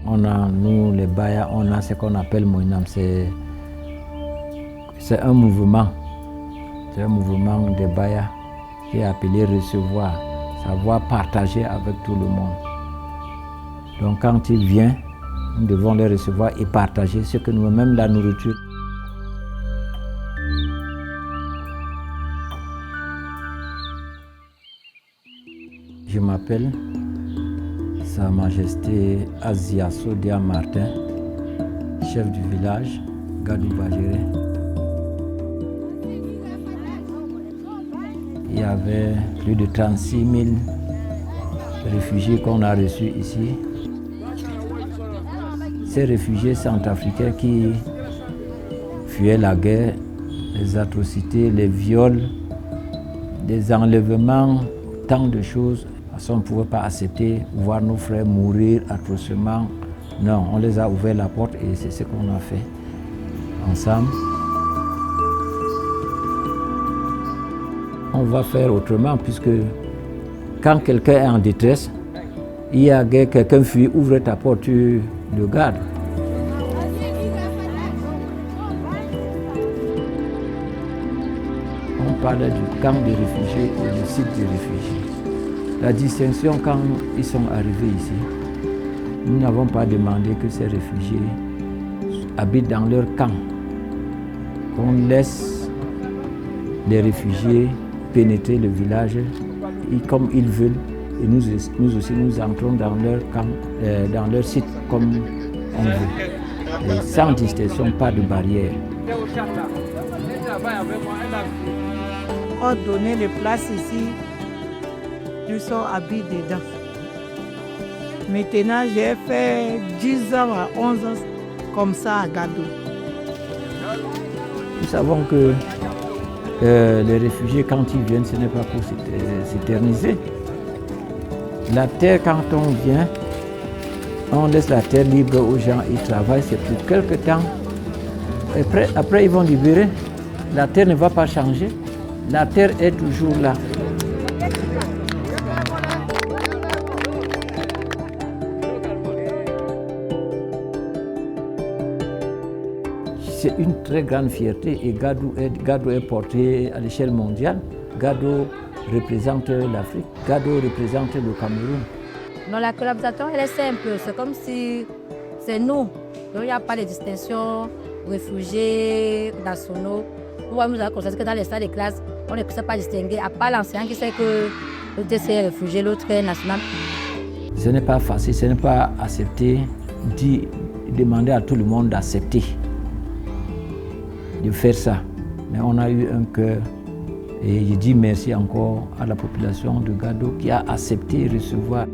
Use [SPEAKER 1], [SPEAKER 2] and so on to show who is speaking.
[SPEAKER 1] nous les Baya, on a ce qu'on appelle Moinam. C'est un mouvement. C'est un mouvement des Baya qui est appelé recevoir, savoir partager avec tout le monde. Donc quand il vient, nous devons les recevoir et partager ce que nous-mêmes, la nourriture. Je m'appelle Sa Majesté Aziaso Dia Martin, chef du village Gadou Bajere. Il y avait plus de 36 000 réfugiés qu'on a reçus ici. Ces réfugiés centrafricains qui fuyaient la guerre, les atrocités, les viols, des enlèvements, tant de choses. On ne pouvait pas accepter voir nos frères mourir atrocement. Non, on les a ouvert la porte et c'est ce qu'on a fait ensemble. On va faire autrement puisque quand quelqu'un est en détresse, il y a quelqu'un fuit, ouvre ta porte, tu le gardes. On parle du camp des réfugiés et du site des réfugiés. La distinction quand ils sont arrivés ici, nous n'avons pas demandé que ces réfugiés habitent dans leur camp. On laisse les réfugiés pénétrer le village comme ils veulent et nous aussi nous entrons dans leur camp, dans leur site comme on veut. Et sans distinction, pas de barrière.
[SPEAKER 2] On donnait les places ici. Nous sommes habillés dedans. Maintenant, j'ai fait 10 ans à 11 ans comme ça à Gadou.
[SPEAKER 1] Nous savons que les réfugiés, quand ils viennent, ce n'est pas pour s'éterniser. La terre, quand on vient, on laisse la terre libre aux gens, ils travaillent, c'est pour quelque temps. Après, ils vont libérer. La terre ne va pas changer. La terre est toujours là. C'est une très grande fierté et Gadou est porté à l'échelle mondiale. Gadou représente l'Afrique, Gadou représente le Cameroun.
[SPEAKER 3] Non, la collaboration, elle est simple. C'est comme si c'est nous. Donc, il n'y a pas de distinction réfugiés, nationaux. Nous avons constaté que dans les salles de classe, on ne peut pas distinguer, à part l'enseignant qui sait que l'autre est réfugié, l'autre est national.
[SPEAKER 1] Ce n'est pas facile, ce n'est pas accepter, demander à tout le monde d'accepter, de faire ça. Mais on a eu un cœur et je dis merci encore à la population de Gadou qui a accepté de recevoir.